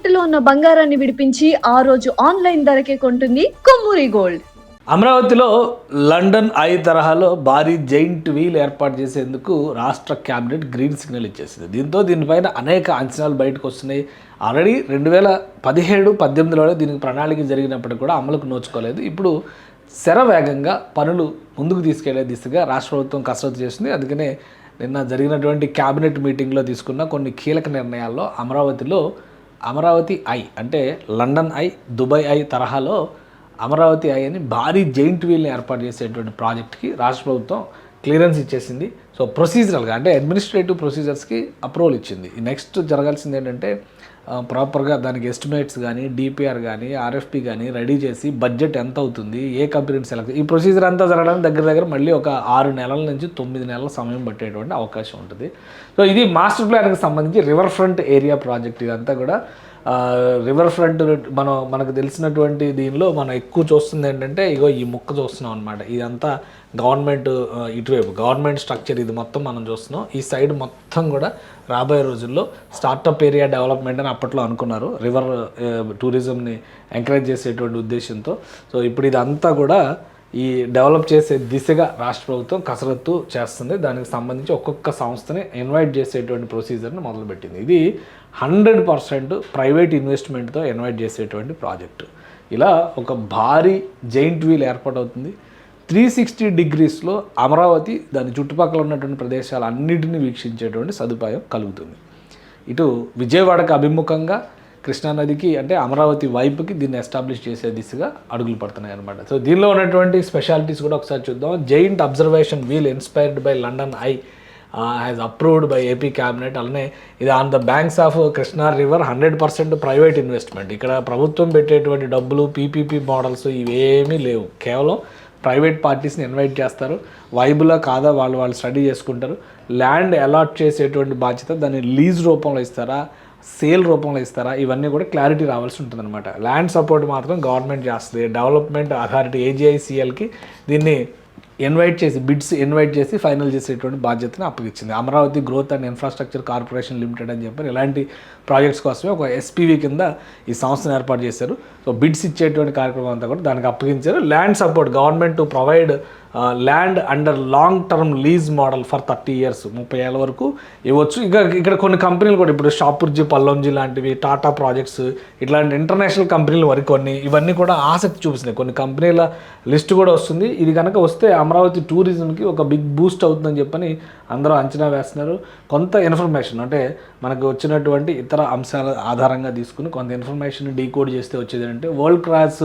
తాకట్టులో ఉన్న బంగారాన్ని విడిపించి ఆ రోజు ఆన్లైన్ ధరకే కొంటుంది కొమ్మూరి గోల్డ్. అమరావతిలో లండన్ ఐ తరహాలో భారీ జైంట్ వీల్ ఏర్పాటు చేసేందుకు రాష్ట్ర క్యాబినెట్ గ్రీన్ సిగ్నల్ ఇచ్చేసింది. దీంతో దీనిపైన అనేక అంచనాలు బయటకు వస్తున్నాయి. ఆల్రెడీ 2017-18లోనే దీనికి ప్రణాళిక జరిగినప్పటికీ కూడా అమలుకు నోచుకోలేదు. ఇప్పుడు శరవేగంగా పనులు ముందుకు తీసుకెళ్లే దిశగా రాష్ట్ర ప్రభుత్వం కసరత్తు చేసింది. అందుకనే నిన్న జరిగినటువంటి క్యాబినెట్ మీటింగ్లో తీసుకున్న కొన్ని కీలక నిర్ణయాల్లో అమరావతి ఐ అంటే లండన్ ఐ, దుబాయ్ ఐ తరహాలో అమరావతి ఐ అని భారీ జైంట్ వీల్ని ఏర్పాటు చేసేటువంటి ప్రాజెక్ట్కి రాష్ట్ర ప్రభుత్వం క్లియరెన్స్ ఇచ్చేసింది. సో ప్రొసీజరల్గా అంటే అడ్మినిస్ట్రేటివ్ ప్రొసీజర్స్కి అప్రూవల్ ఇచ్చింది. నెక్స్ట్ జరగాల్సింది ఏంటంటే ప్రాపర్గా దానికి ఎస్టిమేట్స్ కానీ, డిపిఆర్ కానీ, ఆర్ఎఫ్పి కానీ రెడీ చేసి బడ్జెట్ ఎంత అవుతుంది, ఏ కంపెనీని సెలెక్ట్, ఈ ప్రొసీజర్ అంతా జరగడానికి దగ్గర మళ్ళీ ఒక 6 నెలల నుంచి 9 నెలల సమయం పట్టేటువంటి అవకాశం ఉంటుంది. సో ఇది మాస్టర్ ప్లాన్కి సంబంధించి రివర్ ఫ్రంట్ ఏరియా ప్రాజెక్ట్. ఇదంతా కూడా రివర్ ఫ్రంట్ మనకు తెలిసినటువంటి దీనిలో మనం ఎక్కువ చూస్తుంది ఏంటంటే ఇగో ఈ ముక్క చూస్తున్నాం అనమాట. ఇదంతా గవర్నమెంట్, ఇటువైపు గవర్నమెంట్ స్ట్రక్చర్ ఇది మొత్తం మనం చూస్తున్నాం. ఈ సైడ్ మొత్తం కూడా రాబోయే రోజుల్లో స్టార్టప్ ఏరియా డెవలప్మెంట్ అని అప్పట్లో అనుకున్నారు, రివర్ టూరిజంని ఎంకరేజ్ చేసేటువంటి ఉద్దేశంతో. సో ఇప్పుడు ఇదంతా కూడా ఈ డెవలప్ చేసే దిశగా రాష్ట్ర ప్రభుత్వం కసరత్తు చేస్తుంది. దానికి సంబంధించి ఒక్కొక్క సంస్థని ఇన్వైట్ చేసేటువంటి ప్రొసీజర్ని మొదలుపెట్టింది. ఇది 100% ప్రైవేట్ ఇన్వెస్ట్మెంట్తో ఇన్వైట్ చేసేటువంటి ప్రాజెక్టు. ఇలా ఒక భారీ జైంట్ వీల్ ఏర్పాటవుతుంది. 360 డిగ్రీస్లో అమరావతి దాని చుట్టుపక్కల ఉన్నటువంటి ప్రదేశాలు అన్నింటినీ వీక్షించేటువంటి సదుపాయం కలుగుతుంది. ఇటు విజయవాడకు అభిముఖంగా కృష్ణానదికి అంటే అమరావతి వైపుకి దీన్ని ఎస్టాబ్లిష్ చేసే దిశగా అడుగులు పడుతున్నాయి అనమాట. సో దీనిలో ఉన్నటువంటి స్పెషాలిటీస్ కూడా ఒకసారి చూద్దాం. Giant observation wheel inspired by London eye has approved by AP cabinet. అలానే ఇది on the banks of Krishna river, 100% private investment. ఇక్కడ ప్రభుత్వం పెట్టేటువంటి డబ్బులు, పీపీపీ మోడల్స్ ఇవేమీ లేవు. కేవలం ప్రైవేట్ పార్టీస్ని ఇన్వైట్ చేస్తారు. వైబులా కాదా వాళ్ళు స్టడీ చేసుకుంటారు. ల్యాండ్ అలాట్ చేసేటువంటి బాధ్యత దాన్ని లీజ్ రూపంలో ఇస్తారా, సేల్ రూపంలో ఇస్తారా, ఇవన్నీ కూడా క్లారిటీ రావాల్సి ఉంటుందన్నమాట. ల్యాండ్ సపోర్ట్ మాత్రం గవర్నమెంట్ చేస్తుంది. డెవలప్మెంట్ అథారిటీ ఏజీఐసీఎల్కి దీన్ని బిడ్స్ ఇన్వైట్ చేసి ఫైనల్ చేసేటువంటి బాధ్యతను అప్పగించింది. Amaravati growth and infrastructure corporation limited అని చెప్పి ఇలాంటి ప్రాజెక్ట్స్ కోసమే ఒక ఎస్పీవీ కింద ఈ సంస్థను ఏర్పాటు చేశారు. సో బిడ్స్ ఇచ్చేటువంటి కార్యక్రమం అంతా కూడా దానికి అప్పగించారు. Land support government to provide land under long term lease model for 30 years, 30 ఏళ్ళ వరకు ఇవ్వచ్చు. ఇక్కడ కొన్ని కంపెనీలు కూడా ఇప్పుడు షాపూర్జీ, పల్లంజీ లాంటివి, టాటా ప్రాజెక్ట్స్, ఇట్లాంటి ఇంటర్నేషనల్ కంపెనీలు కొన్ని ఇవన్నీ కూడా ఆసక్తి చూపిస్తున్నాయి. కొన్ని కంపెనీల లిస్ట్ కూడా వస్తుంది. ఇది కనుక వస్తే అమరావతి టూరిజంకి ఒక బిగ్ బూస్ట్ అవుతుందని చెప్పని అందరూ అంచనా వేస్తున్నారు. కొంత ఇన్ఫర్మేషన్ అంటే మనకు వచ్చినటువంటి ఇతర అంశాల ఆధారంగా తీసుకుని కొంత ఇన్ఫర్మేషన్ డీకోడ్ చేస్తే వచ్చేది అంటే వరల్డ్ క్లాస్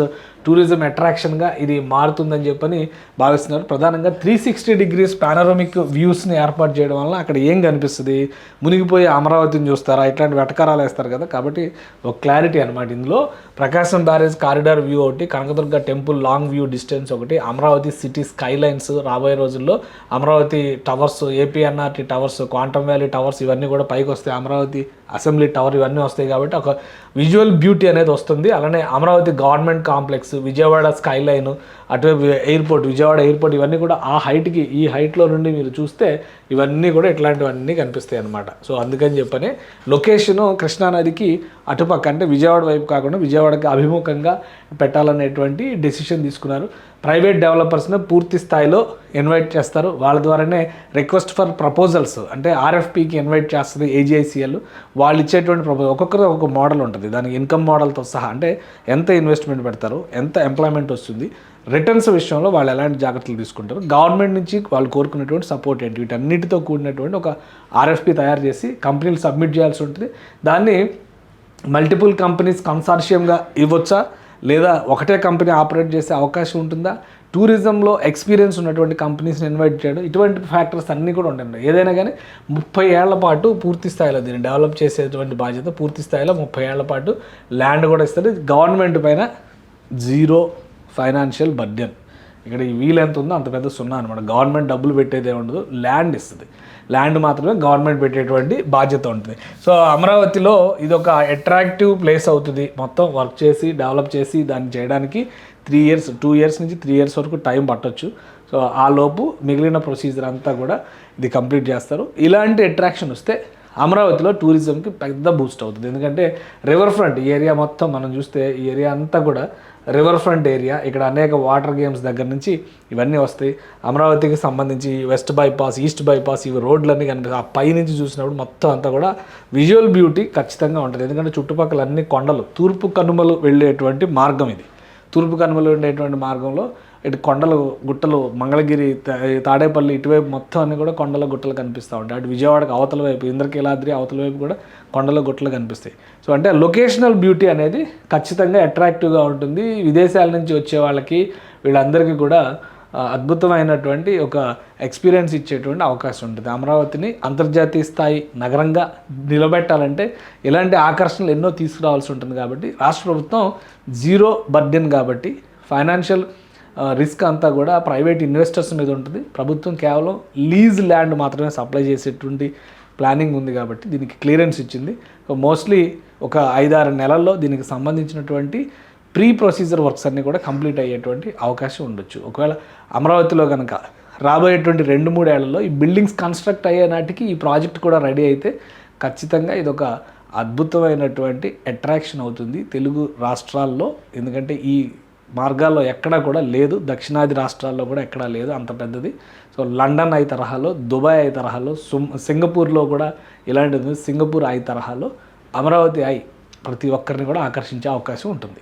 టూరిజం అట్రాక్షన్గా ఇది మారుతుందని చెప్పని భావిస్తున్నారు. ప్రధానంగా 360 degrees పానోరమిక్ వ్యూస్ని ఏర్పాటు చేయడం వల్ల అక్కడ ఏం కనిపిస్తుంది, మునిగిపోయి అమరావతిని చూస్తారా, ఇట్లాంటి వెటకారాలు వేస్తారు కదా. కాబట్టి ఒక క్లారిటీ అనమాట. ఇందులో ప్రకాశం బ్యారేజ్ కారిడార్ వ్యూ ఒకటి, Kanakadurga temple long view distance ఒకటి, అమరావతి సిటీ స్కైలైన్స్, రాబోయే రోజుల్లో Amaravati towers, APNRT towers, quantum valley towers ఇవన్నీ కూడా పైకి వస్తాయి. అమరావతి అసెంబ్లీ టవర్ ఇవన్నీ వస్తాయి. కాబట్టి ఒక విజువల్ బ్యూటీ అనేది వస్తుంది. అలానే Amaravati government complex, Vijayawada Skyline, అటువైపు ఎయిర్పోర్ట్, విజయవాడ ఎయిర్పోర్ట్ ఇవన్నీ కూడా ఆ హైట్కి, ఈ హైట్లో నుండి మీరు చూస్తే ఇవన్నీ కూడా ఇట్లాంటివన్నీ కనిపిస్తాయి అన్నమాట. సో అందుకని చెప్పని లొకేషను కృష్ణానదికి అటుపక్క అంటే విజయవాడ వైపు కాకుండా విజయవాడకి అభిముఖంగా పెట్టాలనేటువంటి డెసిషన్ తీసుకున్నారు. ప్రైవేట్ డెవలపర్స్ని పూర్తి స్థాయిలో ఇన్వైట్ చేస్తారు. వాళ్ళ ద్వారానే రిక్వెస్ట్ ఫర్ ప్రపోజల్స్ అంటే ఆర్ఎఫ్పికి ఇన్వైట్ చేస్తుంది ఏజీఐసీఎల్. వాళ్ళు ఇచ్చేటువంటి ప్రపోజల్ ఒక్కొక్కరు ఒక మోడల్ ఉంటుంది. దానికి ఇన్కమ్ మోడల్తో సహా అంటే ఎంత ఇన్వెస్ట్మెంట్ పెడతారు, ఎంత ఎంప్లాయ్మెంట్ వస్తుంది, రిటర్న్స్ విషయంలో వాళ్ళు ఎలాంటి జాగ్రత్తలు తీసుకుంటారు, గవర్నమెంట్ నుంచి వాళ్ళు కోరుకున్నటువంటి సపోర్ట్ ఏంటి, వీటన్నిటితో కూడినటువంటి ఒక ఆర్ఎఫ్పి తయారు చేసి కంపెనీలు సబ్మిట్ చేయాల్సి ఉంటుంది. దాన్ని మల్టిపుల్ కంపెనీస్ కన్సార్షియంగా ఇవ్వచ్చా, లేదా ఒకటే కంపెనీ ఆపరేట్ చేసే అవకాశం ఉంటుందా, టూరిజంలో ఎక్స్పీరియన్స్ ఉన్నటువంటి కంపెనీస్ని ఇన్వైట్ చేయడం, ఇటువంటి ఫ్యాక్టర్స్ అన్నీ కూడా ఉంటాయి. ఏదైనా కానీ 30 ఏళ్ల పాటు పూర్తి స్థాయిలో దీన్ని డెవలప్ చేసేటువంటి బాధ్యత పూర్తి స్థాయిలో 30 ఏళ్ల పాటు ల్యాండ్ కూడా ఇస్తుంది. గవర్నమెంట్ పైన 0 ఫైనాన్షియల్ బర్డెన్. ఇక్కడ ఈ వీల్ ఎంత ఉందో అంత పెద్ద సున్నా అనమాట. గవర్నమెంట్ డబ్బులు పెట్టేదే ఉండదు, ల్యాండ్ ఇస్తుంది. ల్యాండ్ మాత్రమే గవర్నమెంట్ పెట్టేటువంటి బాధ్యత ఉంటుంది. సో అమరావతిలో ఇది ఒక అట్రాక్టివ్ ప్లేస్ అవుతుంది. మొత్తం వర్క్ చేసి డెవలప్ చేసి దాన్ని చేయడానికి 2 years నుంచి 3 years వరకు టైం పట్టొచ్చు. సో ఆ లోపు మిగిలిన ప్రొసీజర్ అంతా కూడా ఇది కంప్లీట్ చేస్తారు. ఇలాంటి అట్రాక్షన్ వస్తే అమరావతిలో టూరిజంకి పెద్ద బూస్ట్ అవుతుంది. ఎందుకంటే రివర్ ఫ్రంట్ ఈ ఏరియా మొత్తం మనం చూస్తే ఈ ఏరియా అంతా కూడా రివర్ ఫ్రంట్ ఏరియా. ఇక్కడ అనేక వాటర్ గేమ్స్ దగ్గర నుంచి ఇవన్నీ వస్తాయి. అమరావతికి సంబంధించి వెస్ట్ బైపాస్, ఈస్ట్ బైపాస్, ఇవి రోడ్లన్నీ కనిపిస్తాయి. ఆ పై నుంచి చూసినప్పుడు మొత్తం అంతా కూడా విజువల్ బ్యూటీ ఖచ్చితంగా ఉంటుంది. ఎందుకంటే చుట్టుపక్కల అన్ని కొండలు, తూర్పు కనుమలు వెళ్ళేటువంటి మార్గం ఇది. తూర్పు కనుమలు ఉండేటువంటి మార్గంలో ఇటు కొండలు, గుట్టలు, మంగళగిరి, తాడేపల్లి ఇటువైపు మొత్తం అన్ని కూడా కొండల గుట్టలు కనిపిస్తూ ఉంటాయి. అటు విజయవాడకు అవతల వైపు ఇంద్రకీలాద్రి అవతల వైపు కూడా కొండల గుట్టలు కనిపిస్తాయి. సో అంటే లొకేషనల్ బ్యూటీ అనేది ఖచ్చితంగా అట్రాక్టివ్గా ఉంటుంది. విదేశాల నుంచి వచ్చే వాళ్ళకి వీళ్ళందరికీ కూడా అద్భుతమైనటువంటి ఒక ఎక్స్పీరియన్స్ ఇచ్చేటువంటి అవకాశం ఉంటుంది. అమరావతిని అంతర్జాతీయ స్థాయి నగరంగా నిలబెట్టాలంటే ఇలాంటి ఆకర్షణలు ఎన్నో తీసుకురావాల్సి ఉంటుంది. కాబట్టి రాష్ట్ర ప్రభుత్వం జీరో బర్డెన్ కాబట్టి ఫైనాన్షియల్ రిస్క్ అంతా కూడా ప్రైవేట్ ఇన్వెస్టర్స్ మీద ఉంటుంది. ప్రభుత్వం కేవలం లీజ్ ల్యాండ్ మాత్రమే సప్లై చేసేటువంటి ప్లానింగ్ ఉంది కాబట్టి దీనికి క్లియరెన్స్ ఇచ్చింది. మోస్ట్లీ ఒక 5-6 నెలల్లో దీనికి సంబంధించినటువంటి ప్రీ ప్రొసీజర్ వర్క్స్ అన్నీ కూడా కంప్లీట్ అయ్యేటువంటి అవకాశం ఉండొచ్చు. ఒకవేళ అమరావతిలో కనుక రాబోయేటువంటి 2-3 ఏళ్లలో ఈ బిల్డింగ్స్ కన్స్ట్రక్ట్ అయ్యే నాటికి ఈ ప్రాజెక్ట్ కూడా రెడీ అయితే ఖచ్చితంగా ఇదొక అద్భుతమైనటువంటి అట్రాక్షన్ అవుతుంది తెలుగు రాష్ట్రాల్లో. ఎందుకంటే ఈ మార్గాల్లో ఎక్కడా కూడా లేదు, దక్షిణాది రాష్ట్రాల్లో కూడా ఎక్కడా లేదు అంత పెద్దది. సో లండన్ ఐ తరహాలో, దుబాయ్ ఐ తరహాలో, సింగపూర్లో కూడా ఇలాంటిది. సింగపూర్ ఐ తరహాలో అమరావతి ఐ ప్రతి ఒక్కరిని కూడా ఆకర్షించే అవకాశం ఉంటుంది.